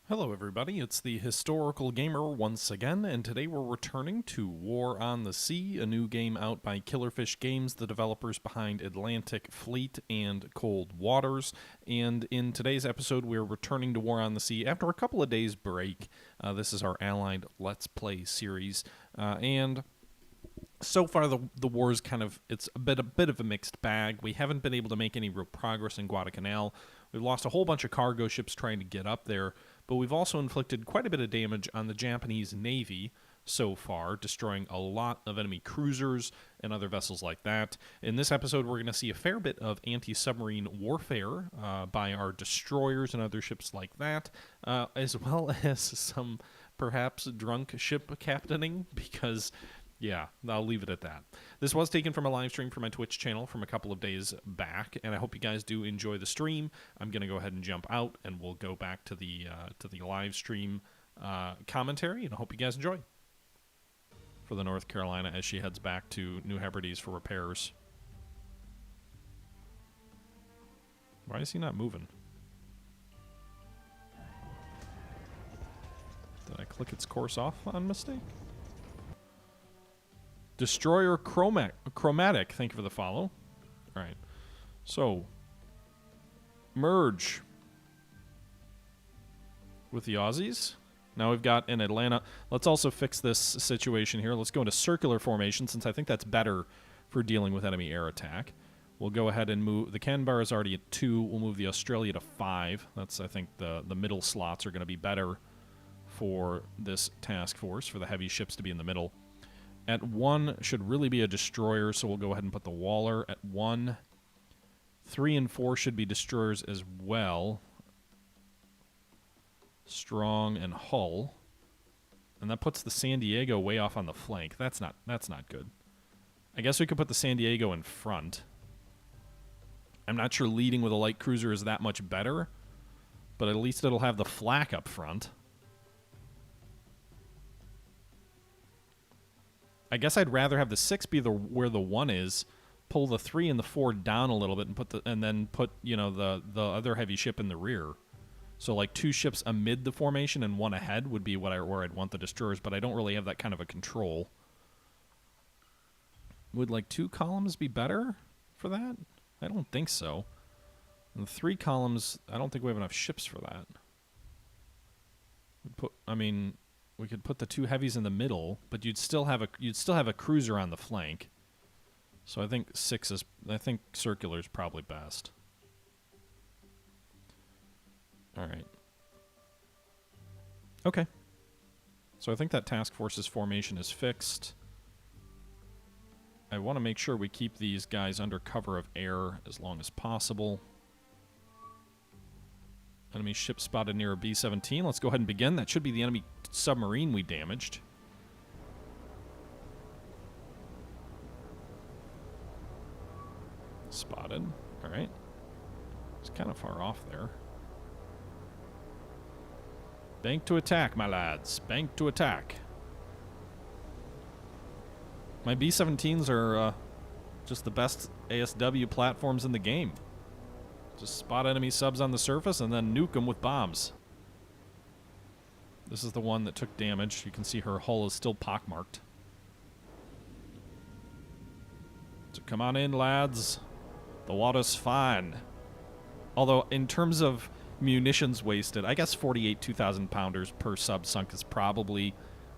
Hello everybody, it's the Historical Gamer once again, and today we're returning to War on the Sea, a new game out by Killerfish Games, the developers behind Atlantic Fleet and Cold Waters. And in today's episode, we're returning to War on the Sea after a couple of days break. This is our Allied Let's Play series, and so far the war is it's a bit of a mixed bag. We haven't been able to make any real progress in Guadalcanal. We've lost a whole bunch of cargo ships trying to get up there, but we've also inflicted quite a bit of damage on the Japanese Navy so far, destroying a lot of enemy cruisers and other vessels like that. In this episode, we're going to see a fair bit of anti-submarine warfare by our destroyers and other ships like that, as well as some perhaps drunk ship captaining, because yeah, I'll leave it at that. This was taken from a live stream from my Twitch channel from a couple of days back, and I hope you guys do enjoy the stream. I'm going to go ahead and jump out, and we'll go back to the live stream commentary, and I hope you guys enjoy. For the North Carolina as she heads back to New Hebrides for repairs. Why is he not moving? Did I click its course off on mistake? Destroyer Chromatic, thank you for the follow. All right, so merge with the Aussies. Now we've got in Atlanta. Let's also fix this situation here. Let's go into circular formation, since I think that's better for dealing with enemy air attack. We'll go ahead and move. The Canberra is already at 2. We'll move the Australia to 5. That's, I think, the middle slots are going to be better for this task force, for the heavy ships to be in the middle. At 1 should really be a destroyer, so we'll go ahead and put the Waller at 1. 3 and 4 should be destroyers as well. Strong and Hull. And that puts the San Diego way off on the flank. That's not good. I guess we could put the San Diego in front. I'm not sure leading with a light cruiser is that much better, but at least it'll have the flak up front. I guess I'd rather have the 6 be where the 1 is, pull the 3 and the 4 down a little bit, and then put the other heavy ship in the rear. So like 2 ships amid the formation and 1 ahead would be where I'd want the destroyers, but I don't really have that kind of a control. Would like 2 columns be better for that? I don't think so. And 3 columns, I don't think we have enough ships for that. We could put the 2 heavies in the middle, but you'd still have a cruiser on the flank. So I think circular is probably best. All right. Okay. So I think that task force's formation is fixed. I want to make sure we keep these guys under cover of air as long as possible. Enemy ship spotted near a B-17. Let's go ahead and begin. That should be the enemy submarine we damaged. Spotted. All right. It's kind of far off there. Bank to attack, my lads. Bank to attack. My B-17s are just the best ASW platforms in the game. Just spot enemy subs on the surface and then nuke them with bombs. This is the one that took damage. You can see her hull is still pockmarked. So come on in, lads. The water's fine. Although, in terms of munitions wasted, I guess 48 2,000-pounders per sub sunk is probably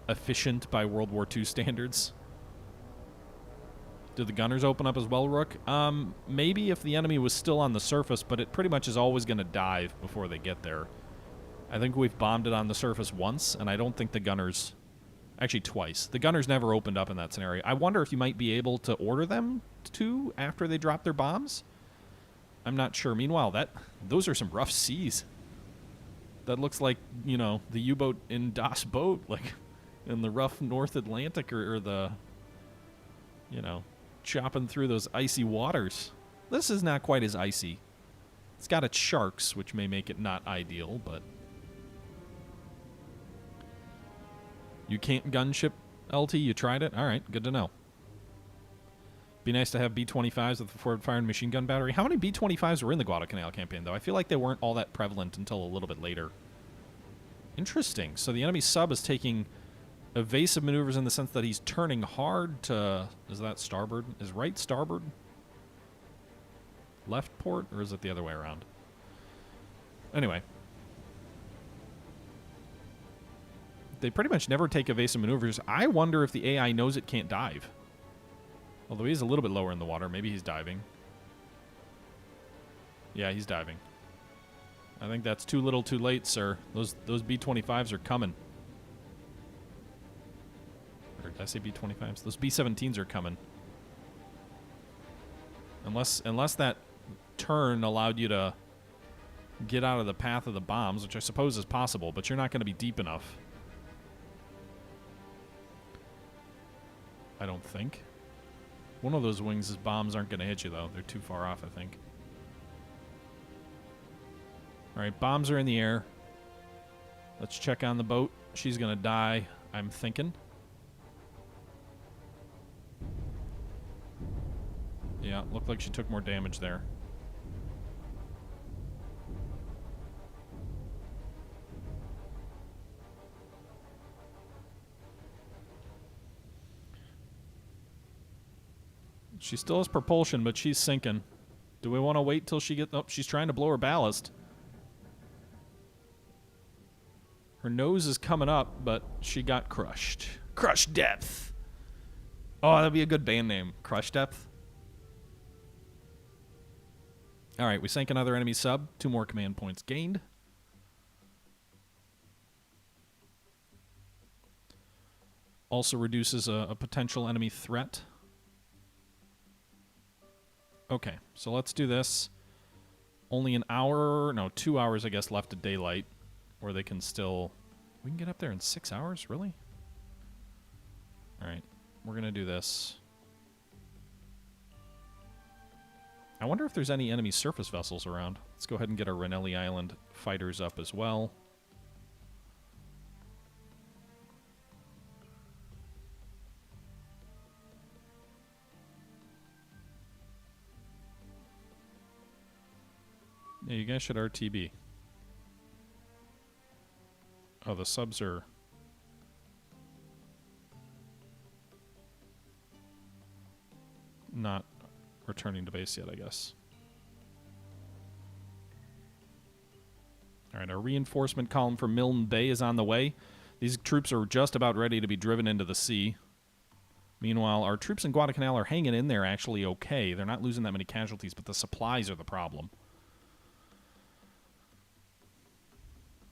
efficient by World War II standards. Did the gunners open up as well, Rook? Maybe if the enemy was still on the surface, but it pretty much is always going to dive before they get there. I think we've bombed it on the surface once, and I don't think the gunners... Actually, twice. The gunners never opened up in that scenario. I wonder if you might be able to order them to after they drop their bombs? I'm not sure. Meanwhile, those are some rough seas. That looks like, the U-boat in Das Boat, like in the rough North Atlantic or the, chopping through those icy waters. This is not quite as icy. It's got its sharks, which may make it not ideal, but... You can't gunship, LT? You tried it? All right, good to know. Be nice to have B-25s with a forward-firing machine gun battery. How many B-25s were in the Guadalcanal campaign, though? I feel like they weren't all that prevalent until a little bit later. Interesting. So the enemy sub is taking evasive maneuvers in the sense that he's turning hard to... Is that starboard? Is right starboard? Left port? Or is it the other way around? Anyway. They pretty much never take evasive maneuvers. I wonder if the AI knows it can't dive. Although he's a little bit lower in the water. Maybe he's diving. Yeah, he's diving. I think that's too little too late, sir. Those B-25s are coming. Or did I say B-25s? Those B-17s are coming. Unless that turn allowed you to get out of the path of the bombs, which I suppose is possible, but you're not going to be deep enough. I don't think. One of those wings' bombs aren't going to hit you, though. They're too far off, I think. Alright, bombs are in the air. Let's check on the boat. She's going to die, I'm thinking. Yeah, looked like she took more damage there. She still has propulsion, but she's sinking. Do we want to wait till she gets... Oh, she's trying to blow her ballast. Her nose is coming up, but she got crushed. Crush Depth. Oh, that'd be a good band name. Crush Depth. All right, we sank another enemy sub. 2 more command points gained. Also reduces a potential enemy threat. Okay, so let's do this. Only an hour, no, 2 hours, I guess, left of daylight. Where they can still... We can get up there in 6 hours? Really? Alright, we're going to do this. I wonder if there's any enemy surface vessels around. Let's go ahead and get our Renelli Island fighters up as well. Yeah, you guys should RTB. Oh, the subs are... not returning to base yet, I guess. Alright, our reinforcement column for Milne Bay is on the way. These troops are just about ready to be driven into the sea. Meanwhile, our troops in Guadalcanal are hanging in there actually okay. They're not losing that many casualties, but the supplies are the problem.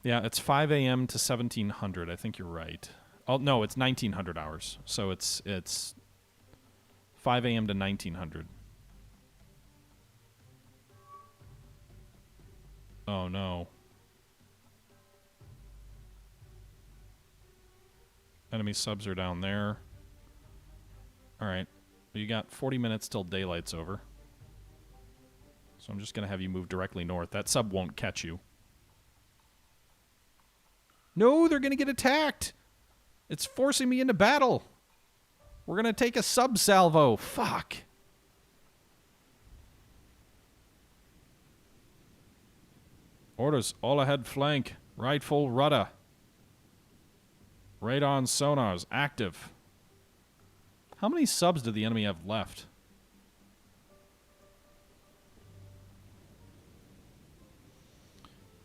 Yeah, it's 5 a.m. to 1700. I think you're right. Oh, no, it's 1900 hours. So it's 5 a.m. to 1900. Oh, no. Enemy subs are down there. All right. You got 40 minutes till daylight's over. So I'm just going to have you move directly north. That sub won't catch you. No, they're going to get attacked. It's forcing me into battle. We're going to take a sub-salvo. Fuck. Orders, all ahead flank. Right full rudder. Radon sonars, active. How many subs did the enemy have left?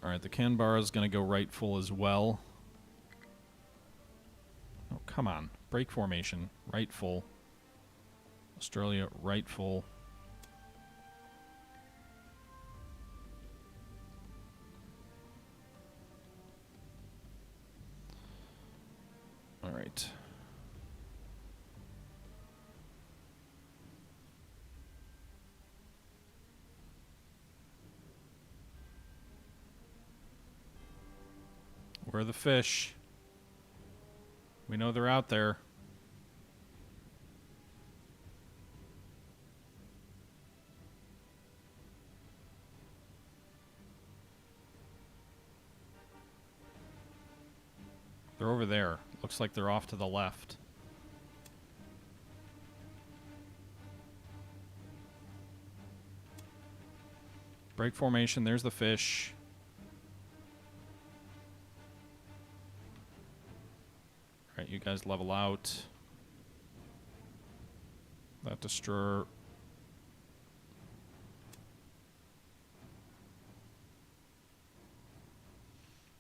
Alright, the Canberra is going to go right full as well. Oh, come on. Break formation. Right full. Australia, right full. Alright. Where are the fish? We know they're out there. They're over there. Looks like they're off to the left. Break formation. There's the fish. Alright, you guys level out. That destroyer...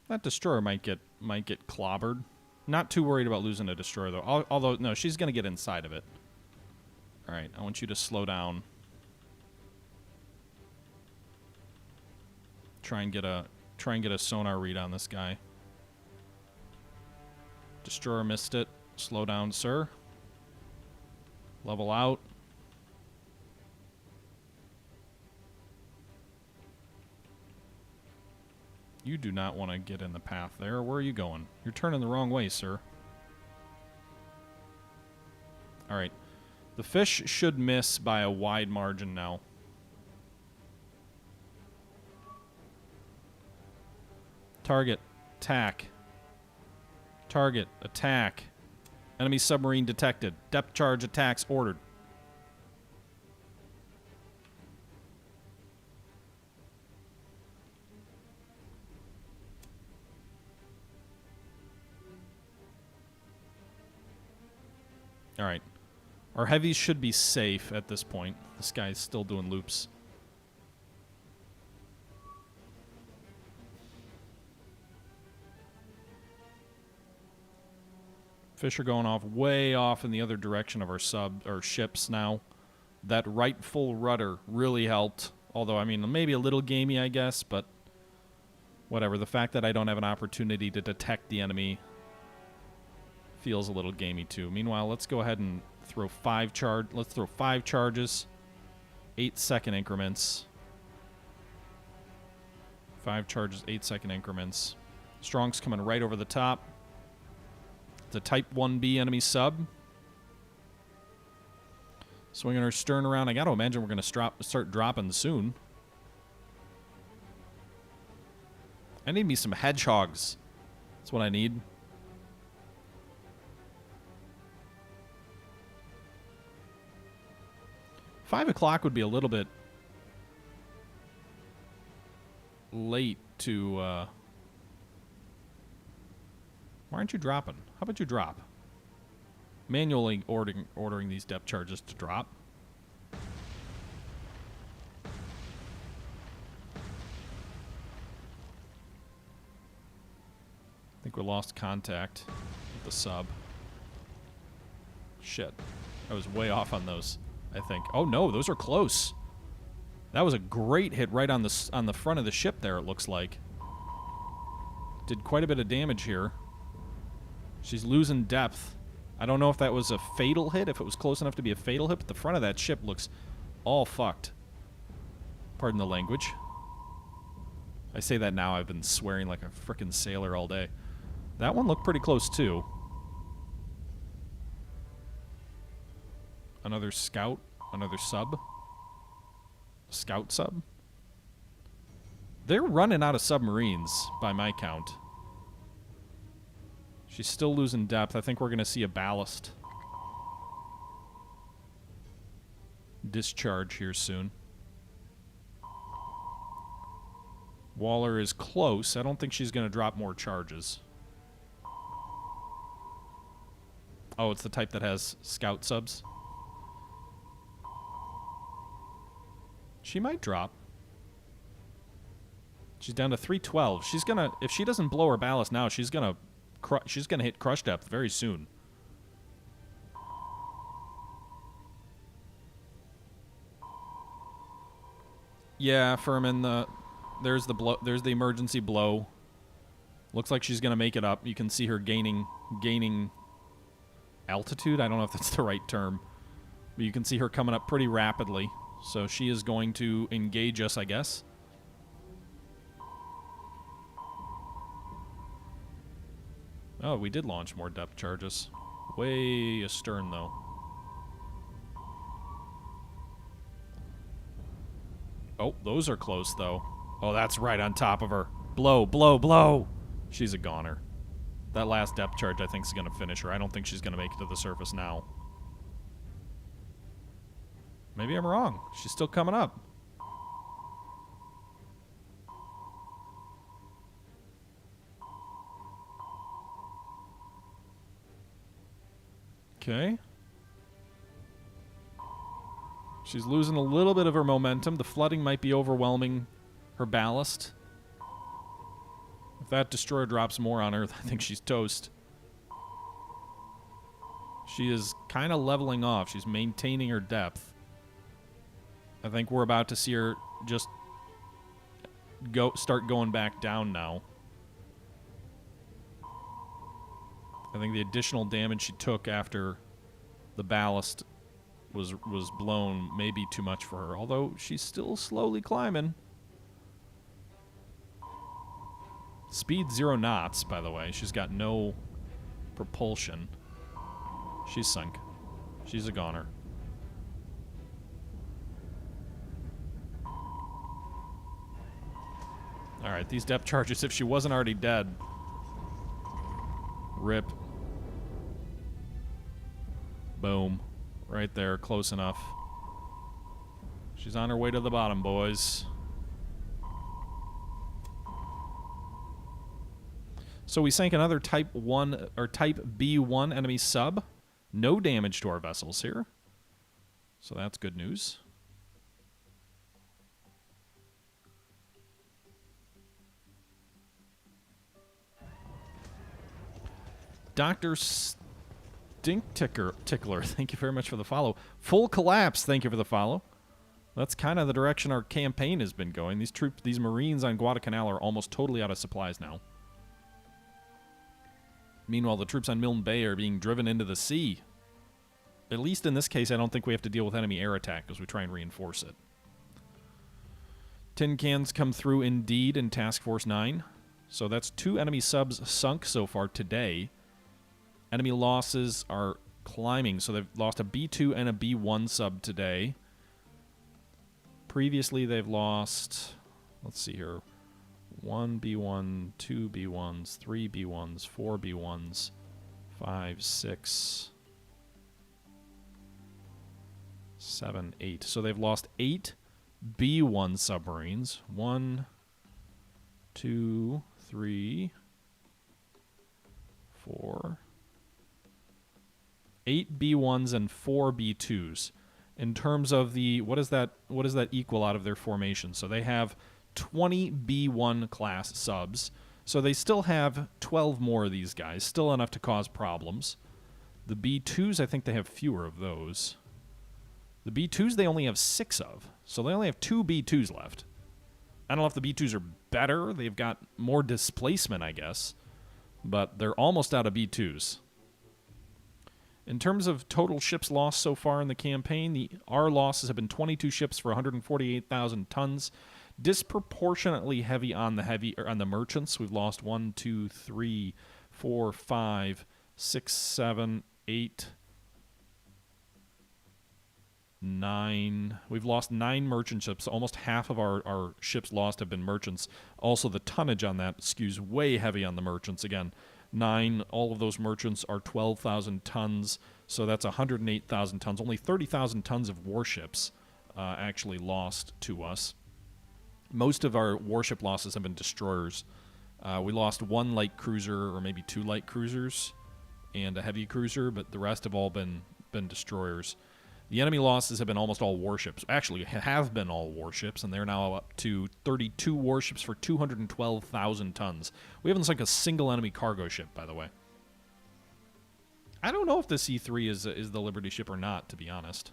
That destroyer might get clobbered. Not too worried about losing a destroyer, though. Although, no, she's going to get inside of it. Alright, I want you to slow down. Try and get a sonar read on this guy. Destroyer missed it. Slow down, sir. Level out. You do not want to get in the path there. Where are you going? You're turning the wrong way, sir. Alright. The fish should miss by a wide margin now. Target. Attack. Target. Attack. Enemy submarine detected. Depth charge attacks ordered. Alright. Our heavies should be safe at this point. This guy's still doing loops. Fish are going off way off in the other direction of our ships now. That right full rudder really helped. Although, I mean, maybe a little gamey, I guess, but whatever. The fact that I don't have an opportunity to detect the enemy feels a little gamey too. Meanwhile, let's go ahead and throw 5 charges. 8-second increments. 5 charges, 8-second increments. Strong's coming right over the top. It's a Type 1B enemy sub. Swinging our stern around. I got to imagine we're going to start dropping soon. I need me some hedgehogs. That's what I need. Five o'clock would be a little bit late to... Why aren't you dropping? How about you drop? Manually ordering these depth charges to drop. I think we lost contact with the sub. Shit. I was way off on those, I think. Oh no, those are close. That was a great hit right on the front of the ship there, it looks like. Did quite a bit of damage here. She's losing depth. I don't know if that was a fatal hit, if it was close enough to be a fatal hit, but the front of that ship looks all fucked. Pardon the language. I say that now, I've been swearing like a frickin' sailor all day. That one looked pretty close, too. Another scout. Another sub. Scout sub. They're running out of submarines, by my count. She's still losing depth. I think we're going to see a ballast discharge here soon. Waller is close. I don't think she's going to drop more charges. Oh, it's the type that has scout subs. She might drop. She's down to 312. She's going to, if she doesn't blow her ballast now, she's going to hit crush depth very soon. Yeah, Furman, there's the emergency blow. Looks like she's gonna make it up. You can see her gaining altitude. I don't know if that's the right term, but you can see her coming up pretty rapidly. So she is going to engage us, I guess. Oh, we did launch more depth charges. Way astern, though. Oh, those are close, though. Oh, that's right on top of her. Blow, blow, blow! She's a goner. That last depth charge, I think, is going to finish her. I don't think she's going to make it to the surface now. Maybe I'm wrong. She's still coming up. Okay. She's losing a little bit of her momentum. The flooding might be overwhelming her ballast. If that destroyer drops more on her, I think she's toast. She is kind of leveling off. She's maintaining her depth. I think we're about to see her just start going back down now. I think the additional damage she took after the ballast was blown may be too much for her, although she's still slowly climbing. Speed 0 knots, by the way. She's got no propulsion. She's sunk. She's a goner. Alright, these depth charges, if she wasn't already dead. Rip. Boom. Right there, close enough. She's on her way to the bottom, boys. So we sank another Type 1 or Type B1 enemy sub. No damage to our vessels here. So that's good news. Dr. Stink Tickler, thank you very much for the follow. Full Collapse, thank you for the follow. That's kind of the direction our campaign has been going. These Marines on Guadalcanal are almost totally out of supplies now. Meanwhile, the troops on Milne Bay are being driven into the sea. At least in this case, I don't think we have to deal with enemy air attack as we try and reinforce it. Tin cans come through indeed in Task Force 9. So that's 2 enemy subs sunk so far today. Enemy losses are climbing, so they've lost a B2 and a B1 sub today. Previously, they've lost, let's see here, 1 B1, 2 B1s, 3 B1s, 4 B1s, 5, 6, 7, 8. So they've lost 8 B1 submarines. 1, 2, 3, 4, 8 B1s and 4 B2s. In terms of the, what does that equal out of their formation? So they have 20 B1 class subs. So they still have 12 more of these guys, still enough to cause problems. The B2s, I think they have fewer of those. The B2s they only have 6 of. So they only have 2 B2s left. I don't know if the B2s are better. They've got more displacement, I guess. But they're almost out of B2s. In terms of total ships lost so far in the campaign, our losses have been 22 ships for 148,000 tons. Disproportionately heavy on the merchants. We've lost 1, 2, 3, 4, 5, 6, 7, 8, 9. We've lost 9 merchant ships. Almost half of our ships lost have been merchants. Also, the tonnage on that skews way heavy on the merchants. Again, 9, all of those merchants are 12,000 tons, so that's 108,000 tons. Only 30,000 tons of warships actually lost to us. Most of our warship losses have been destroyers. We lost 1 light cruiser, or maybe 2 light cruisers, and a heavy cruiser, but the rest have all been destroyers. The enemy losses have been almost all warships. Actually, have been all warships, and they're now up to 32 warships for 212,000 tons. We haven't sunk a single enemy cargo ship, by the way. I don't know if the C3 is the Liberty ship or not, to be honest.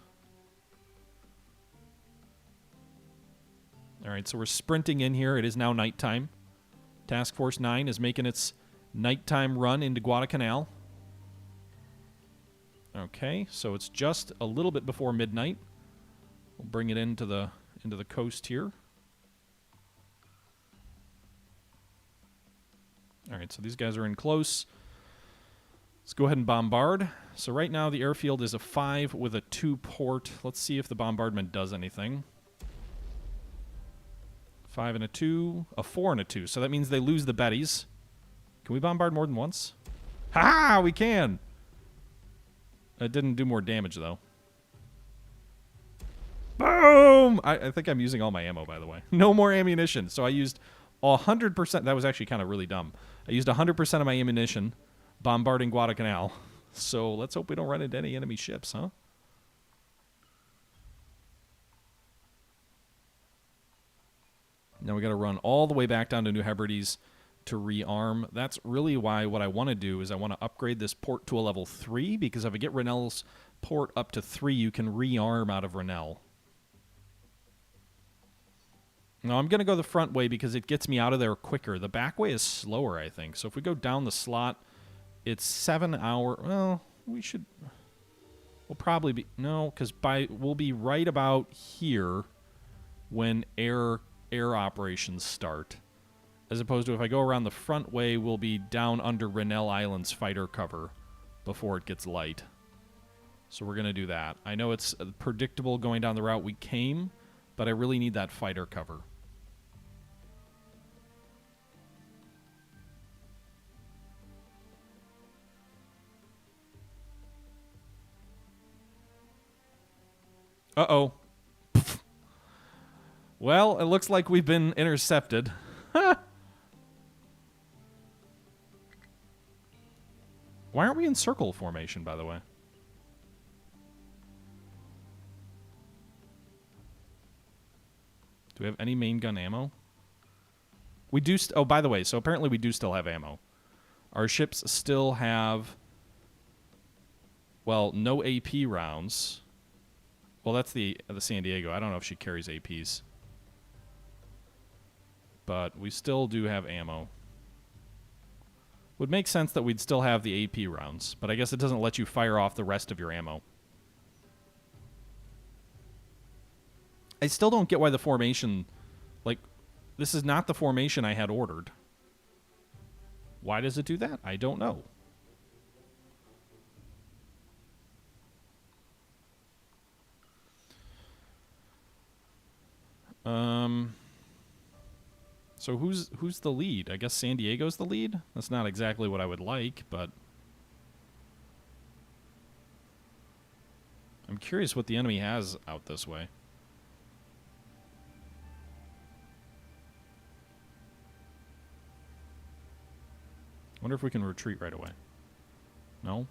All right, so we're sprinting in here. It is now nighttime. Task Force 9 is making its nighttime run into Guadalcanal. Okay, so it's just a little bit before midnight. We'll bring it into the coast here. All right, so these guys are in close. Let's go ahead and bombard. So right now the airfield is a 5 with a 2 port. Let's see if the bombardment does anything. 5 and a 2, a 4 and a 2. So that means they lose the Bettys. Can we bombard more than once? Ha-ha! We can! It didn't do more damage, though. Boom! I think I'm using all my ammo, by the way. No more ammunition. So I used 100%. That was actually kind of really dumb. I used 100% of my ammunition bombarding Guadalcanal. So let's hope we don't run into any enemy ships, huh? Now we got to run all the way back down to New Hebrides to rearm. That's really why what I want to do is I want to upgrade this port to a level 3, because if I get Rennell's port up to 3, you can rearm out of Rennell. No, I'm going to go the front way because it gets me out of there quicker. The back way is slower, I think. So if we go down the slot, it's 7 hour. Well, we'll probably be, no, because we'll be right about here when air operations start. As opposed to if I go around the front way, we'll be down under Rennell Island's fighter cover before it gets light. So we're going to do that. I know it's predictable going down the route we came, but I really need that fighter cover. Uh-oh. Well, it looks like we've been intercepted. Why aren't we in circle formation, by the way? Do we have any main gun ammo? We do. Oh, by the way, so apparently we do still have ammo. Our ships still have, well, no AP rounds. Well, that's the San Diego. I don't know if she carries APs. But we still do have ammo. Would make sense that we'd still have the AP rounds, but I guess it doesn't let you fire off the rest of your ammo. I still don't get why the formation, like, this is not the formation I had ordered. Why does it do that? I don't know. So who's the lead? I guess San Diego's the lead? That's not exactly what I would like, but I'm curious what the enemy has out this way. Wonder if we can retreat right away. No?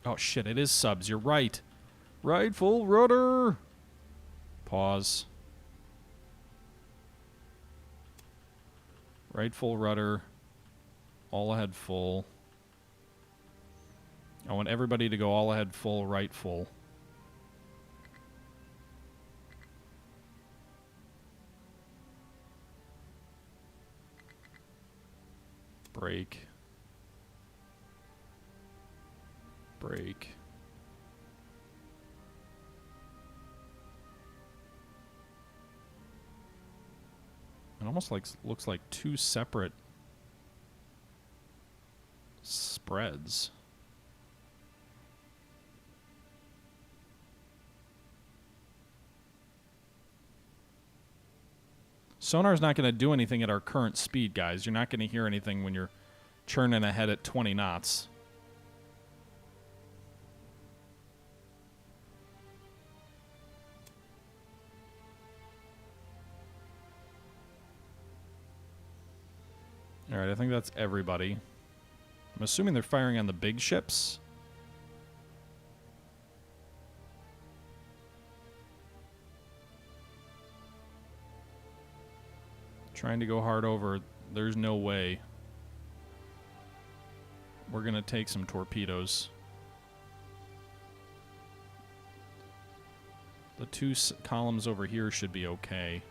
Oh shit, it is subs. You're right. Right, full rudder. Pause. Right full rudder. All ahead full. I want everybody to go all ahead full, right full. Brake. Brake. It almost looks like two separate spreads. Sonar's not going to do anything at our current speed, guys. You're not going to hear anything when you're churning ahead at 20 knots. Alright, I think that's everybody. I'm assuming they're firing on the big ships. Trying to go hard over. There's no way. We're going to take some torpedoes. The two columns over here should be okay.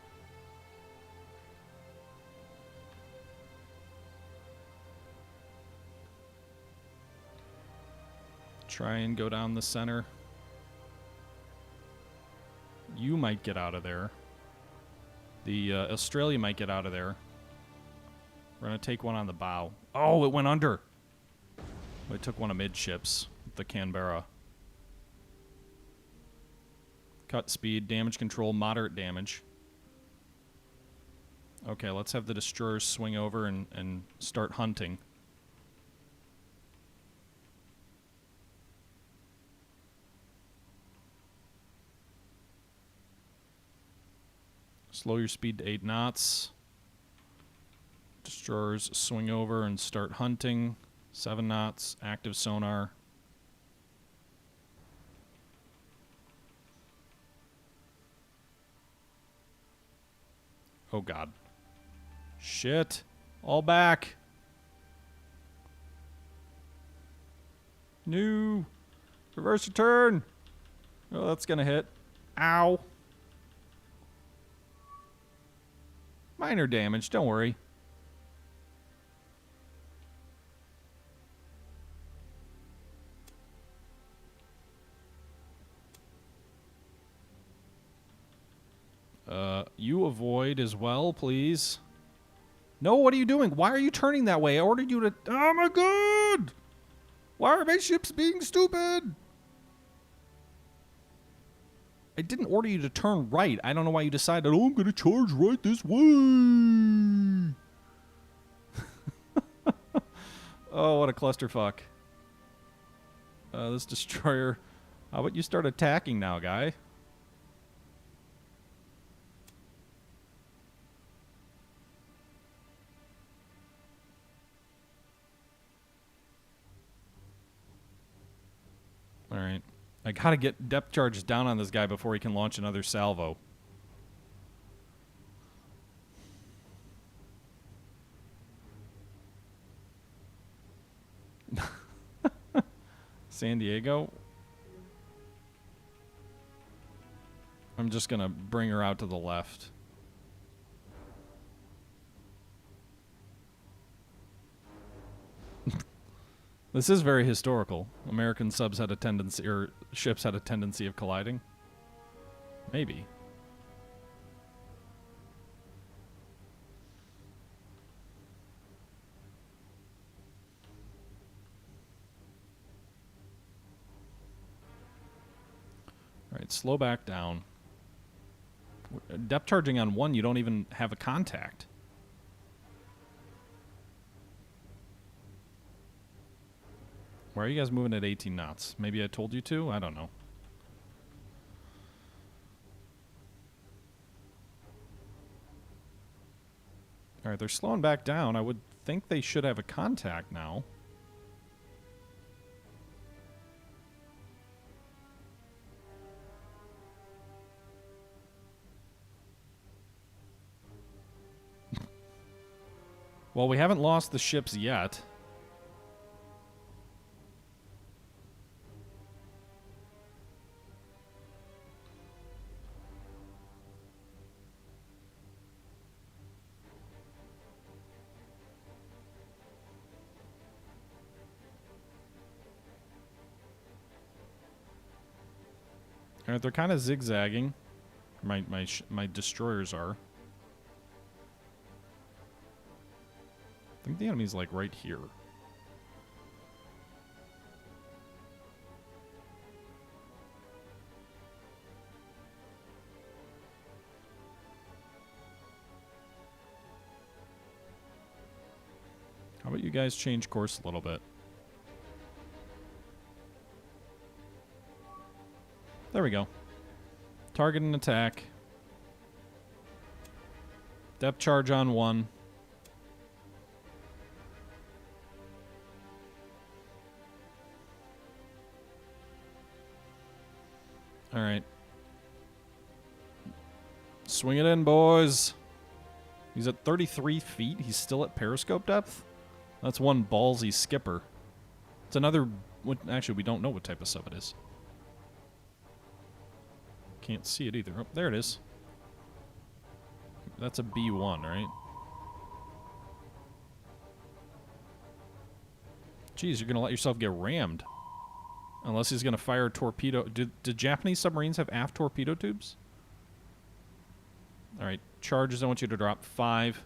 Try and go down the center. You might get out of there. The Australia might get out of there. We're going to take one on the bow. Oh, it went under. I took one amidships, the Canberra. Cut speed, damage control, moderate damage. Okay, let's have the destroyers swing over and start hunting. Slow your speed to 8 knots. Destroyers swing over and start hunting. 7 knots, active sonar. Oh god. Shit. All back. No. Reverse your turn. Oh, that's gonna hit. Ow. Minor damage, don't worry. You avoid as well, please. No, what are you doing? Why are you turning that way? I ordered you to... Oh my god! Why are my ships being stupid? I didn't order you to turn right. I don't know why you decided, oh, I'm going to charge right this way. Oh, what a clusterfuck. This destroyer... How about you start attacking now, guy? Alright. I gotta get depth charges down on this guy before he can launch another salvo. San Diego? I'm just gonna bring her out to the left. This is very historical. American subs had a tendency, or ships had a tendency of colliding. Maybe. Alright, slow back down. Depth charging on 1, you don't even have a contact. Why are you guys moving at 18 knots? Maybe I told you to? I don't know. Alright, they're slowing back down. I would think they should have a contact now. Well, we haven't lost the ships yet. Alright, they're kind of zigzagging. My destroyers are. I think the enemy's like right here. How about you guys change course a little bit? There we go. Target and attack. Depth charge on 1. Alright. Swing it in, boys. He's at 33 feet. He's still at periscope depth. That's one ballsy skipper. It's another... Actually, we don't know what type of sub it is. Can't see it either. Oh, there it is. That's a B1, right? Jeez, you're going to let yourself get rammed. Unless he's going to fire a torpedo. Did Japanese submarines have aft torpedo tubes? Alright, charges I want you to drop 5.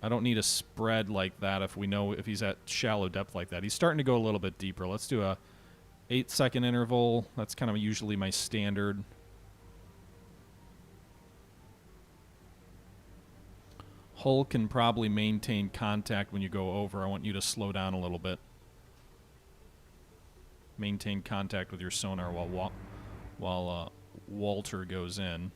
I don't need a spread like that if we know if he's at shallow depth like that. He's starting to go a little bit deeper. Let's do a 8-second interval. That's kind of usually my standard. Hull can probably maintain contact when you go over. I want you to slow down a little bit. Maintain contact with your sonar while Walter goes in.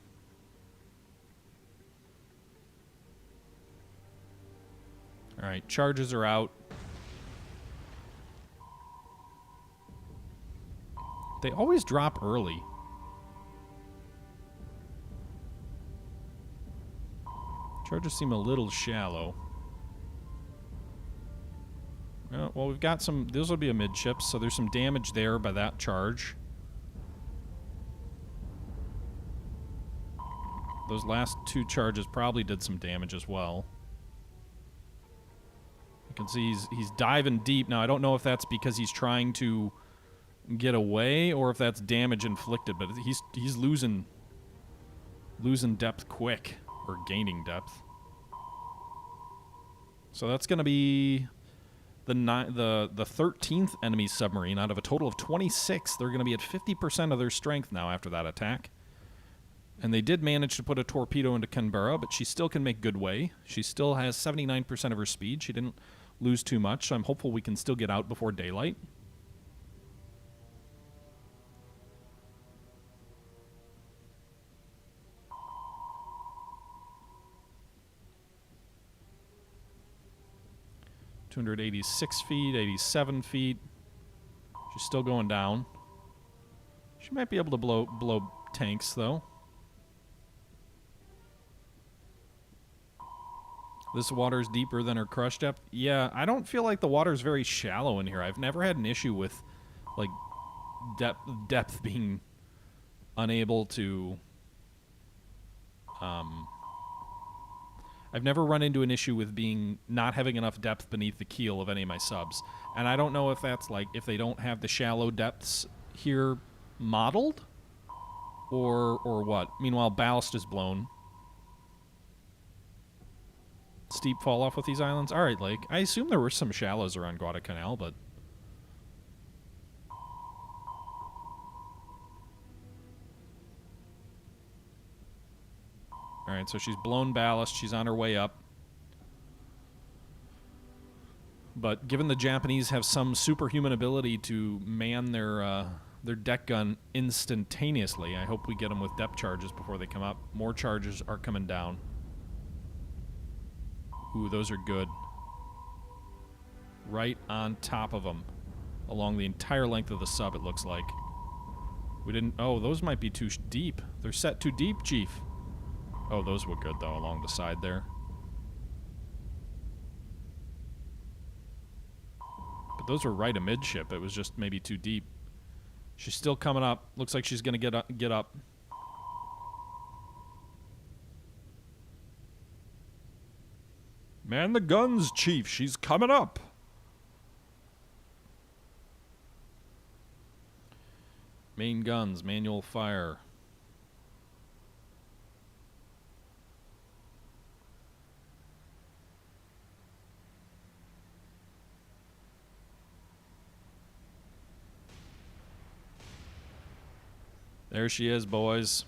All right, charges are out. They always drop early. Charges seem a little shallow. Well, we've got some... Those will be amidships, so there's some damage there by that charge. Those last two charges probably did some damage as well. You can see he's diving deep. Now, I don't know if that's because he's trying to get away or if that's damage inflicted, but he's losing depth quick, or gaining depth. So that's going to be the 13th enemy submarine out of a total of 26. They're going to be at 50% of their strength now after that attack. And they did manage to put a torpedo into Canberra, but she still can make good way. She still has 79% of her speed. She didn't lose too much, so I'm hopeful we can still get out before daylight. .286 feet, 87 feet. She's still going down. She might be able to blow tanks, though. This water's deeper than her crush depth. Yeah, I don't feel like the water's very shallow in here. I've never had an issue with, like, depth being unable to... I've never run into an issue with not having enough depth beneath the keel of any of my subs. And I don't know if that's, like, if they don't have the shallow depths here modeled or what. Meanwhile, ballast is blown. Steep fall off with these islands. All right, Lake. I assume there were some shallows around Guadalcanal, but... All right, so she's blown ballast. She's on her way up. But given the Japanese have some superhuman ability to man their deck gun instantaneously, I hope we get them with depth charges before they come up. More charges are coming down. Ooh, those are good. Right on top of them. Along the entire length of the sub, it looks like. We didn't... Oh, those might be too deep. They're set too deep, Chief. Oh, those were good, though, along the side there. But those were right amidship. It was just maybe too deep. She's still coming up. Looks like she's going to get up. Man the guns, Chief. She's coming up. Main guns, manual fire. There she is, boys.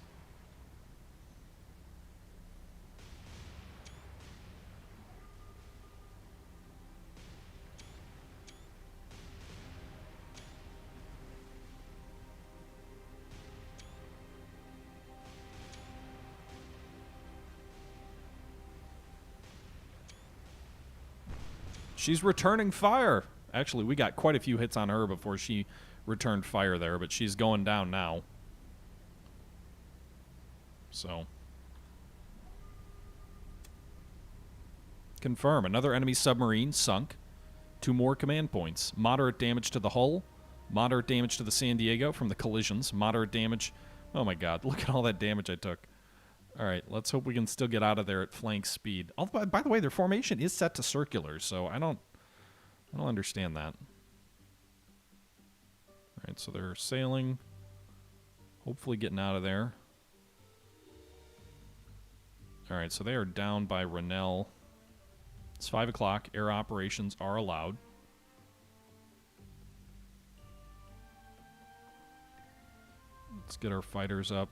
She's returning fire. Actually, we got quite a few hits on her before she returned fire there, but she's going down now. So. Confirm. Another enemy submarine sunk. 2 more command points. Moderate damage to the hull. Moderate damage to the San Diego from the collisions. Moderate damage. Oh my god, look at all that damage I took. Alright, let's hope we can still get out of there at flank speed. Although, by the way, their formation is set to circular, so I don't understand that. Alright, so they're sailing. Hopefully getting out of there. Alright, so they are down by Rennell. It's 5 o'clock. Air operations are allowed. Let's get our fighters up.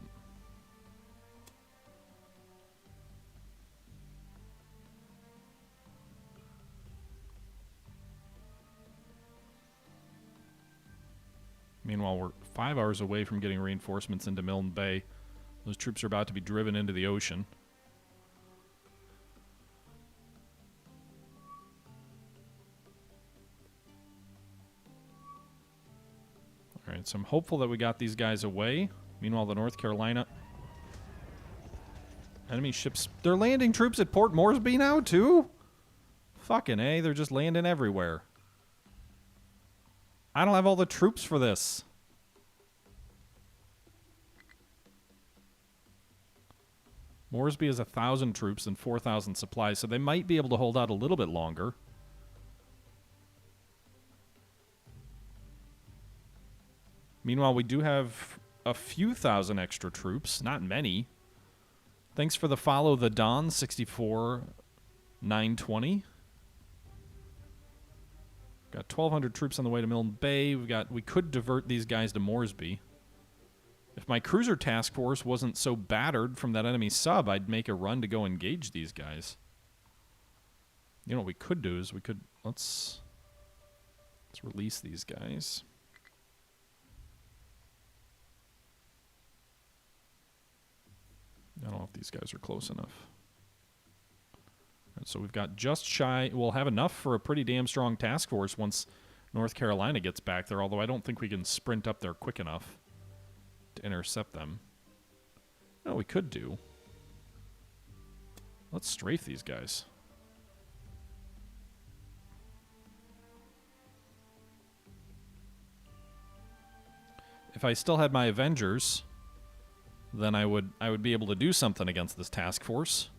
Meanwhile, we're 5 hours away from getting reinforcements into Milne Bay. Those troops are about to be driven into the ocean. Alright, so I'm hopeful that we got these guys away. Meanwhile, the North Carolina... Enemy ships... They're landing troops at Port Moresby now, too? Fucking A, they're just landing everywhere. I don't have all the troops for this. Moresby has 1,000 troops and 4,000 supplies, so they might be able to hold out a little bit longer. Meanwhile, we do have a few thousand extra troops, not many. Thanks for the follow, the Dawn 64,920. Got 1,200 troops on the way to Milne Bay. We could divert these guys to Moresby. If my cruiser task force wasn't so battered from that enemy sub, I'd make a run to go engage these guys. You know what we could do is we could let's release these guys. I don't know if these guys are close enough. Right, so we've got just shy. We'll have enough for a pretty damn strong task force once North Carolina gets back there, although I don't think we can sprint up there quick enough to intercept them. No, we could do. Let's strafe these guys. If I still had my Avengers, then I would be able to do something against this task force.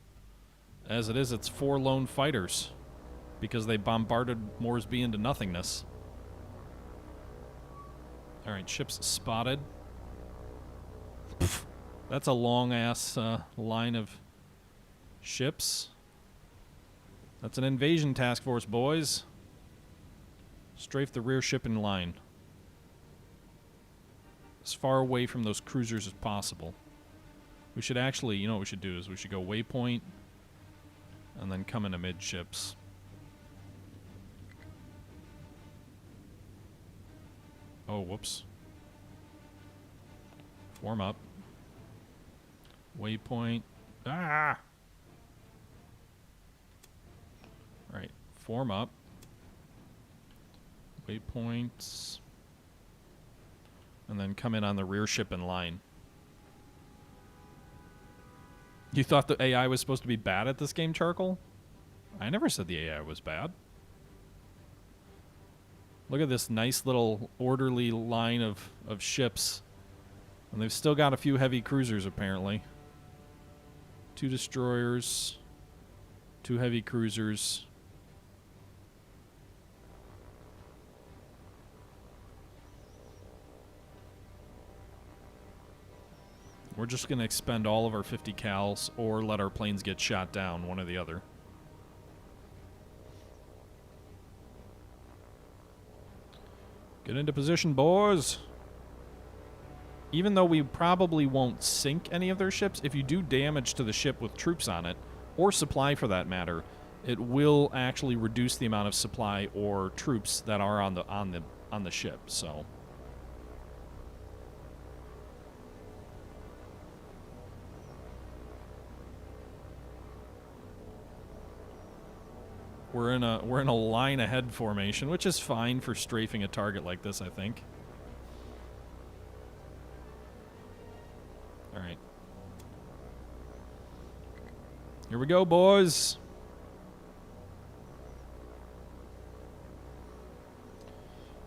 As it is, it's 4 lone fighters because they bombarded Moresby into nothingness. Alright, ships spotted. Pfft, that's a long-ass line of ships. That's an invasion task force, boys. Strafe the rear ship in line. As far away from those cruisers as possible. We should actually, you know what we should do is we should go waypoint and then come into midships. Oh, whoops. Form up. Waypoint. Ah! Alright, form up. Waypoints. And then come in on the rear ship in line. You thought the AI was supposed to be bad at this game, Charcoal? I never said the AI was bad. Look at this nice little orderly line of ships. And they've still got a few heavy cruisers, apparently. 2 destroyers. 2 heavy cruisers. We're just going to expend all of our 50 cals or let our planes get shot down, one or the other. Get into position, boys. Even though we probably won't sink any of their ships, if you do damage to the ship with troops on it, or supply for that matter, it will actually reduce the amount of supply or troops that are on the ship. So we're in a line ahead formation, which is fine for strafing a target like this, I think. All right. Here we go, boys.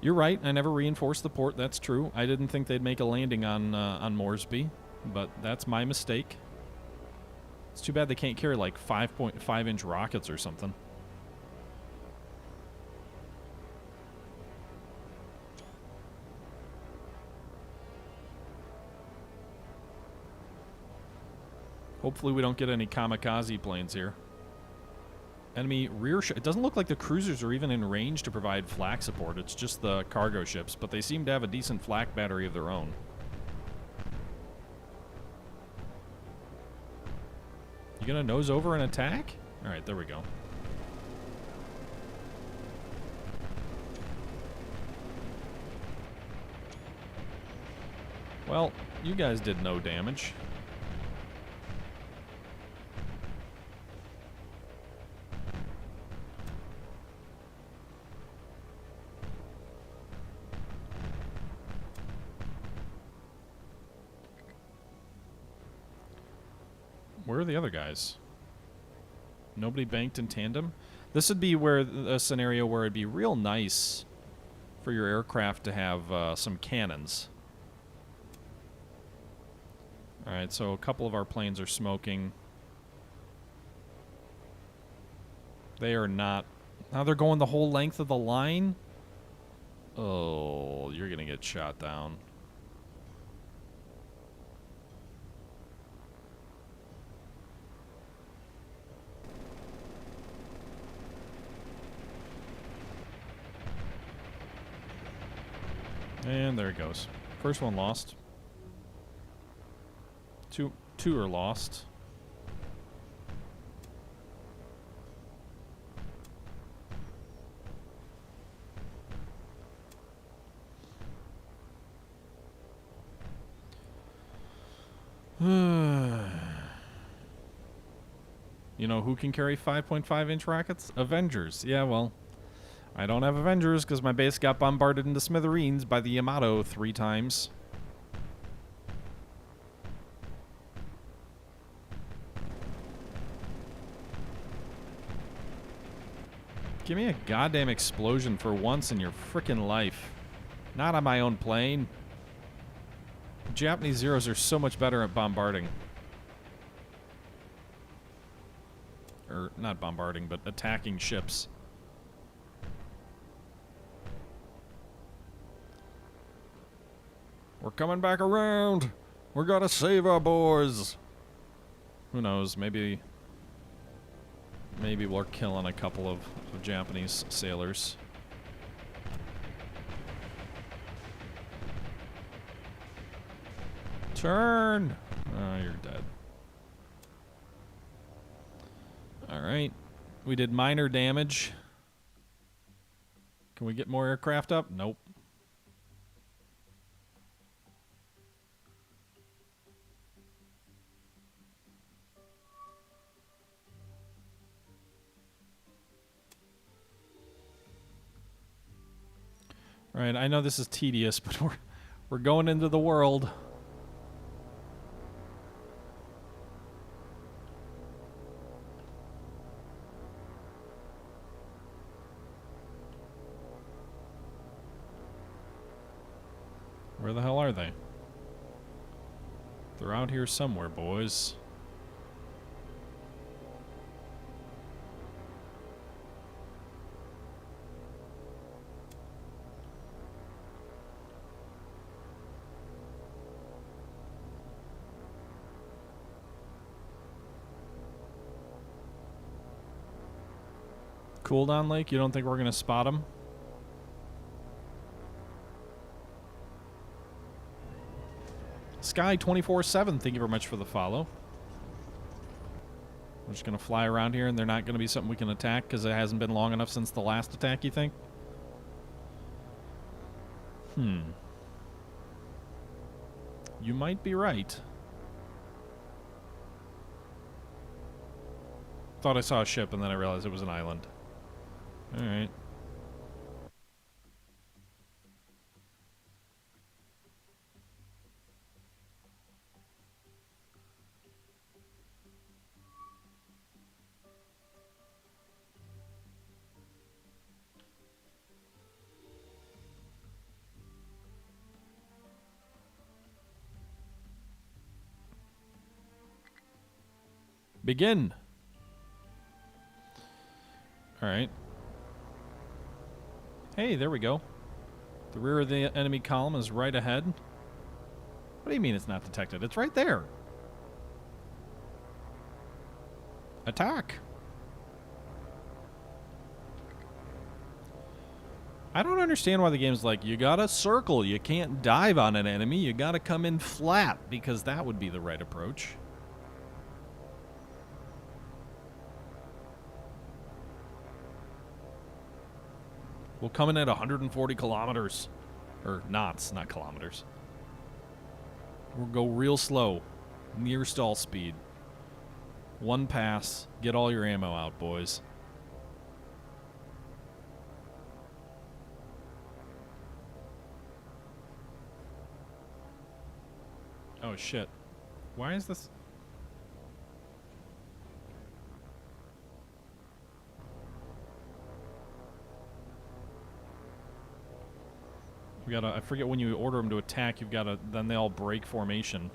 You're right. I never reinforced the port. That's true. I didn't think they'd make a landing on Moresby, but that's my mistake. It's too bad they can't carry like 5.5-inch rockets or something. Hopefully we don't get any kamikaze planes here. Enemy rear ship. It doesn't look like the cruisers are even in range to provide flak support. It's just the cargo ships, but they seem to have a decent flak battery of their own. You gonna nose over and attack? Alright, there we go. Well, you guys did no damage. Where are the other guys? Nobody banked in tandem? This would be where a scenario where it'd be real nice for your aircraft to have some cannons. Alright, so a couple of our planes are smoking. They are not. Now they're going the whole length of the line? Oh, you're gonna get shot down. And there it goes. First one lost. Two are lost. You know who can carry 5.5-inch rockets? Avengers. Yeah, well, I don't have Avengers because my base got bombarded into smithereens by the Yamato 3 times. Give me a goddamn explosion for once in your frickin' life. Not on my own plane. Japanese Zeros are so much better at bombarding. Or, not bombarding, but attacking ships. We're coming back around! We're gonna save our boys! Who knows, maybe we're killing a couple of Japanese sailors. Turn! Oh, you're dead. Alright. We did minor damage. Can we get more aircraft up? Nope. Alright, I know this is tedious, but we're going into the world. Where the hell are they? They're out here somewhere, boys. Cooldown Lake, you don't think we're going to spot them? Sky 24/7, thank you very much for the follow. We're just going to fly around here and they're not going to be something we can attack because it hasn't been long enough since the last attack, you think? You might be right. Thought I saw a ship and then I realized it was an island. Alright. Begin! Alright. Hey, there we go. The rear of the enemy column is right ahead. What do you mean it's not detected? It's right there. Attack! I don't understand why the game's like, you gotta circle, you can't dive on an enemy, you gotta come in flat, because that would be the right approach. We'll come in at 140 kilometers. Or knots, not kilometers. We'll go real slow. Near stall speed. One pass. Get all your ammo out, boys. Oh, shit. Why is this... gotta, I forget when you order them to attack, you've gotta, then they all break formation.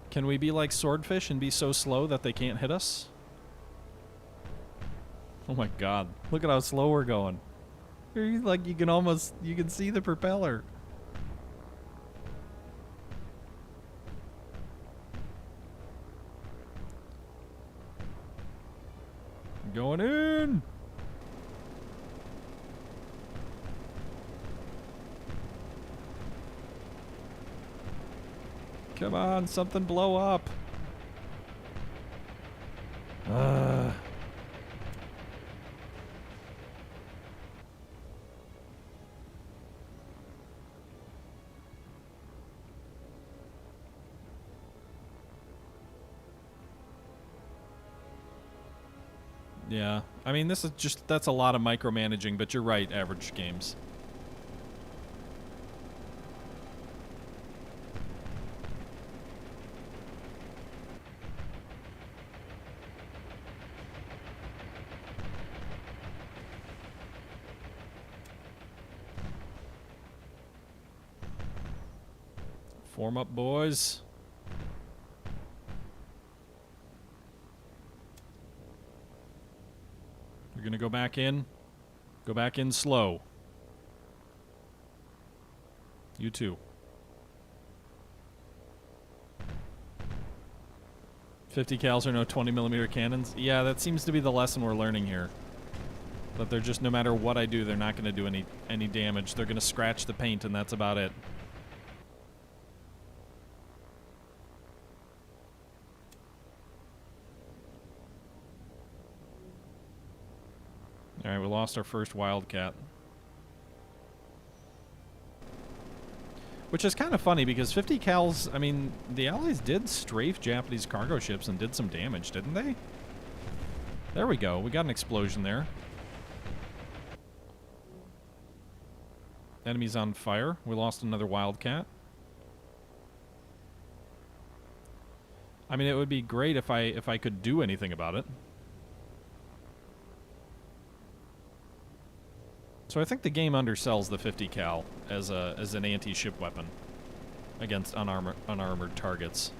Can we be like swordfish and be so slow that they can't hit us? Oh my god. Look at how slow we're going. Like, you can see the propeller. Going in. Come on, something blow up. Yeah, I mean, this is just, that's a lot of micromanaging, but you're right, average games. Form up, boys. You're gonna go back in. Go back in slow. You too. 50 cals or no 20mm cannons? Yeah, that seems to be the lesson we're learning here. That they're just, no matter what I do, they're not gonna do any damage. They're gonna scratch the paint and that's about it. Alright, we lost our first Wildcat. Which is kind of funny because 50 cals, I mean, the Allies did strafe Japanese cargo ships and did some damage, didn't they? There we go. We got an explosion there. Enemies on fire. We lost another Wildcat. I mean, it would be great if I could do anything about it. So I think the game undersells the 50 cal as an anti-ship weapon against unarmored targets.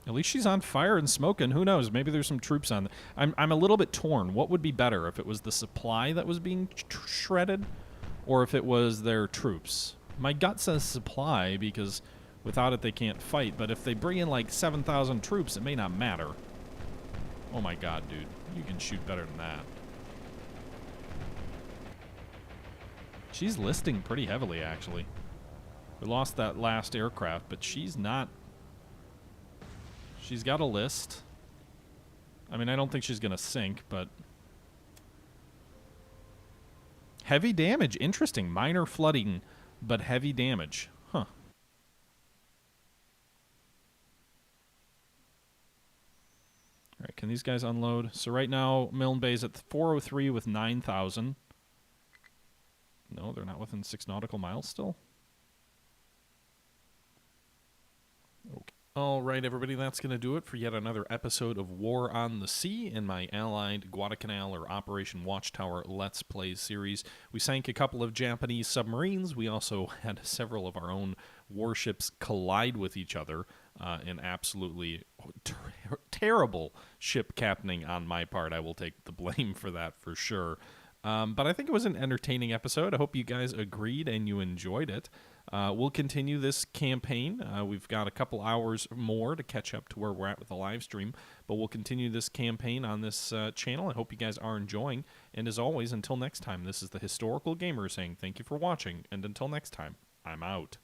At least she's on fire and smoking. Who knows? Maybe there's some troops on. I'm a little bit torn. What would be better, if it was the supply that was being shredded, or if it was their troops? My gut says supply, because without it they can't fight, but if they bring in like 7,000 troops, it may not matter. Oh my god, dude. You can shoot better than that. She's listing pretty heavily, actually. We lost that last aircraft, but she's not... She's got a list. I mean, I don't think she's gonna sink, but... Heavy damage. Interesting. Minor flooding, but heavy damage. Huh. Alright, can these guys unload? So right now, Milne Bay's at 403 with 9,000. No, they're not within 6 nautical miles still. Okay. Alright, everybody, that's going to do it for yet another episode of War on the Sea in my Allied Guadalcanal or Operation Watchtower Let's Play series. We sank a couple of Japanese submarines. We also had several of our own warships collide with each other in absolutely terrible ship captaining on my part. I will take the blame for that for sure. But I think it was an entertaining episode. I hope you guys agreed and you enjoyed it. We'll continue this campaign. We've got a couple hours more to catch up to where we're at with the live stream, but we'll continue this campaign on this channel. I hope you guys are enjoying, and as always, until next time, this is the Historical Gamer saying thank you for watching, and until next time, I'm out.